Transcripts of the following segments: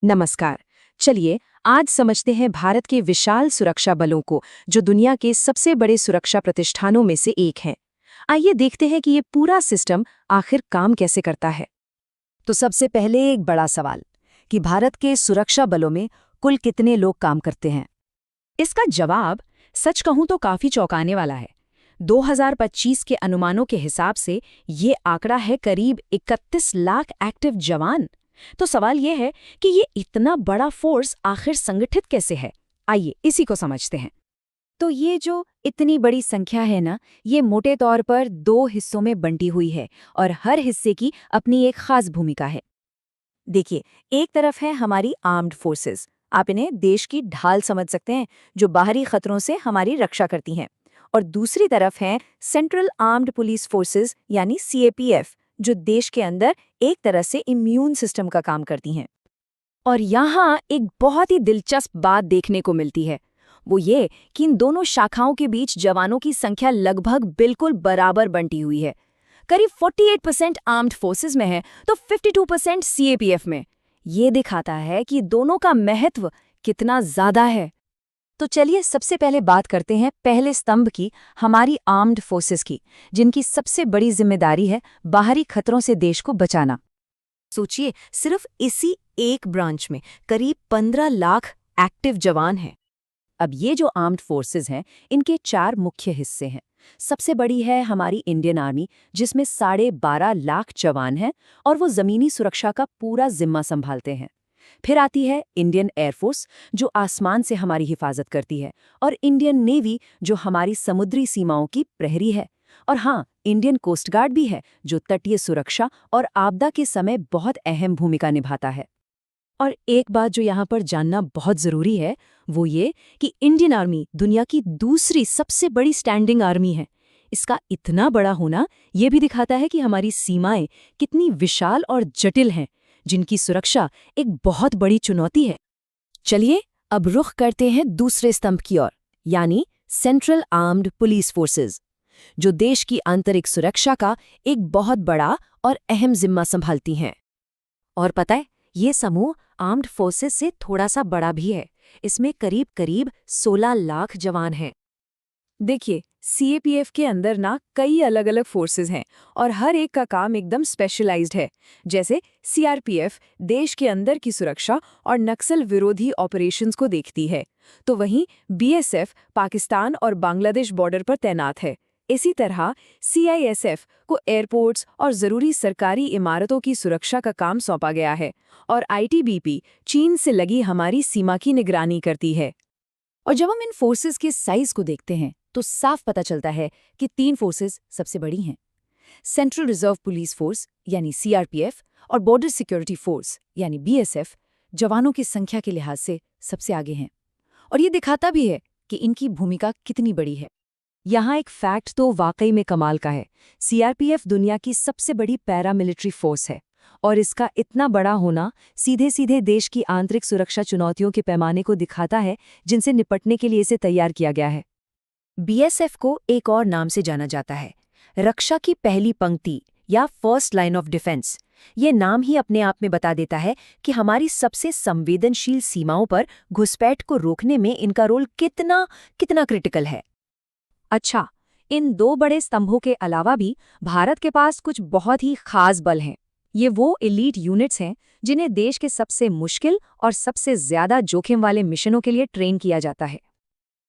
नमस्कार। चलिए आज समझते हैं भारत के विशाल सुरक्षा बलों को, जो दुनिया के सबसे बड़े सुरक्षा प्रतिष्ठानों में से एक हैं। आइए देखते हैं कि ये पूरा सिस्टम आखिर काम कैसे करता है। तो सबसे पहले एक बड़ा सवाल कि भारत के सुरक्षा बलों में कुल कितने लोग काम करते हैं। इसका जवाब सच कहूं तो काफी चौंकाने वाला है। 2025 के अनुमानों के हिसाब से ये आंकड़ा है करीब 31 लाख एक्टिव जवान। तो सवाल ये है कि ये इतना बड़ा फोर्स आखिर संगठित कैसे है। आइए इसी को समझते हैं। तो ये जो इतनी बड़ी संख्या है ना, ये मोटे तौर पर दो हिस्सों में बंटी हुई है और हर हिस्से की अपनी एक खास भूमिका है। देखिए, एक तरफ है हमारी आर्म्ड फोर्सेस। आप इन्हें देश की ढाल समझ सकते हैं, जो बाहरी खतरों से हमारी रक्षा करती हैं। और दूसरी तरफ है सेंट्रल आर्म्ड पुलिस फोर्सेस यानी सीएपीएफ, जो देश के अंदर एक तरह से इम्यून सिस्टम का काम करती हैं। और यहाँ एक बहुत ही दिलचस्प बात देखने को मिलती है, वो ये कि इन दोनों शाखाओं के बीच जवानों की संख्या लगभग बिल्कुल बराबर बंटी हुई है। करीब 48% आर्म्ड फोर्सेस में है तो 52% सीएपीएफ में। ये दिखाता है कि दोनों का महत्व कितना ज्यादा है। तो चलिए सबसे पहले बात करते हैं पहले स्तंभ की, हमारी आर्म्ड फोर्सेस की, जिनकी सबसे बड़ी जिम्मेदारी है बाहरी खतरों से देश को बचाना। सोचिए, सिर्फ इसी एक ब्रांच में करीब 15 लाख एक्टिव जवान हैं। अब ये जो आर्म्ड फोर्सेस हैं, इनके 4 मुख्य हिस्से हैं। सबसे बड़ी है हमारी इंडियन आर्मी, जिसमें 12.5 लाख जवान हैं और वो ज़मीनी सुरक्षा का पूरा जिम्मा संभालते हैं। फिर आती है इंडियन एयरफोर्स, जो आसमान से हमारी हिफाजत करती है, और इंडियन नेवी, जो हमारी समुद्री सीमाओं की प्रहरी है। और हाँ, इंडियन कोस्ट गार्ड भी है, जो तटीय सुरक्षा और आपदा के समय बहुत अहम भूमिका निभाता है। और एक बात जो यहाँ पर जानना बहुत ज़रूरी है, वो ये कि इंडियन आर्मी दुनिया की दूसरी सबसे बड़ी स्टैंडिंग आर्मी है। इसका इतना बड़ा होना ये भी दिखाता है कि हमारी सीमाएं कितनी विशाल और जटिल हैं, जिनकी सुरक्षा एक बहुत बड़ी चुनौती है। चलिए अब रुख करते हैं दूसरे स्तंभ की ओर, यानी सेंट्रल आर्म्ड पुलिस फोर्सेस, जो देश की आंतरिक सुरक्षा का एक बहुत बड़ा और अहम जिम्मा संभालती हैं। और पता है, ये समूह आर्म्ड फोर्सेस से थोड़ा सा बड़ा भी है। इसमें करीब करीब 16 लाख जवान हैं। देखिए, सीएपीएफ के अंदर ना कई अलग अलग फोर्सेस हैं और हर एक का काम एकदम स्पेशलाइज्ड है। जैसे सीआरपीएफ देश के अंदर की सुरक्षा और नक्सल विरोधी ऑपरेशंस को देखती है, तो वहीं बीएसएफ पाकिस्तान और बांग्लादेश बॉर्डर पर तैनात है। इसी तरह सीआईएसएफ को एयरपोर्ट्स और ज़रूरी सरकारी इमारतों की सुरक्षा का काम सौंपा गया है, और आईटीबीपी चीन से लगी हमारी सीमा की निगरानी करती है। और जब हम इन फोर्सेस के साइज को देखते हैं तो साफ पता चलता है कि 3 फोर्सेस सबसे बड़ी हैं। सेंट्रल रिजर्व पुलिस फोर्स यानी सीआरपीएफ और बॉर्डर सिक्योरिटी फोर्स यानी बीएसएफ जवानों की संख्या के लिहाज से सबसे आगे हैं। और ये दिखाता भी है कि इनकी भूमिका कितनी बड़ी है। यहाँ एक फैक्ट तो वाकई में कमाल का है। सीआरपीएफ दुनिया की सबसे बड़ी पैरामिलिट्री फोर्स है, और इसका इतना बड़ा होना सीधे सीधे देश की आंतरिक सुरक्षा चुनौतियों के पैमाने को दिखाता है, जिनसे निपटने के लिए इसे तैयार किया गया है। बीएसएफ को एक और नाम से जाना जाता है, रक्षा की पहली पंक्ति या फर्स्ट लाइन ऑफ डिफेंस। ये नाम ही अपने आप में बता देता है कि हमारी सबसे संवेदनशील सीमाओं पर घुसपैठ को रोकने में इनका रोल कितना क्रिटिकल है। अच्छा, इन 2 बड़े स्तंभों के अलावा भी भारत के पास कुछ बहुत ही खास बल हैं। ये वो एलीट यूनिट्स हैं जिन्हें देश के सबसे मुश्किल और सबसे ज्यादा जोखिम वाले मिशनों के लिए ट्रेन किया जाता है।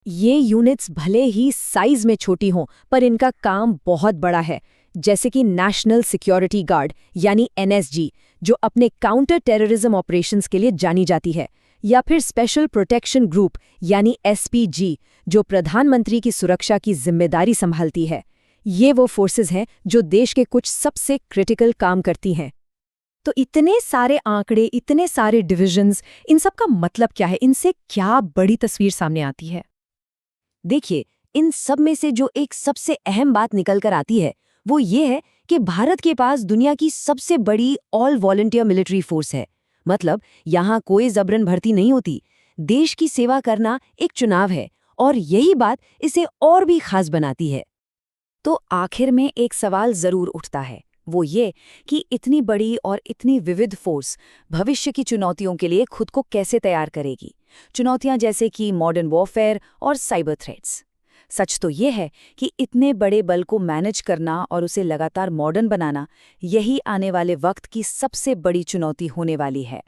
ये यूनिट्स भले ही साइज में छोटी हों, पर इनका काम बहुत बड़ा है। जैसे कि नेशनल सिक्योरिटी गार्ड यानी एनएसजी, जो अपने काउंटर टेररिज्म ऑपरेशंस के लिए जानी जाती है, या फिर स्पेशल प्रोटेक्शन ग्रुप यानी एसपीजी, जो प्रधानमंत्री की सुरक्षा की जिम्मेदारी संभालती है। ये वो फोर्सेस हैं जो देश के कुछ सबसे क्रिटिकल काम करती हैं। तो इतने सारे आंकड़े, इतने सारे डिविजन्स, इन सब का मतलब क्या है? इनसे क्या बड़ी तस्वीर सामने आती है? देखिए, इन सब में से जो एक सबसे अहम बात निकल कर आती है, वो ये है कि भारत के पास दुनिया की सबसे बड़ी ऑल वॉलंटियर मिलिट्री फोर्स है। मतलब यहाँ कोई जबरन भर्ती नहीं होती। देश की सेवा करना एक चुनाव है, और यही बात इसे और भी खास बनाती है। तो आखिर में एक सवाल जरूर उठता है, वो ये कि इतनी बड़ी और इतनी विविध फोर्स भविष्य की चुनौतियों के लिए खुद को कैसे तैयार करेगी। चुनौतियां जैसे कि मॉडर्न वॉरफेयर और साइबर थ्रेट्स। सच तो ये है कि इतने बड़े बल को मैनेज करना और उसे लगातार मॉडर्न बनाना, यही आने वाले वक्त की सबसे बड़ी चुनौती होने वाली है।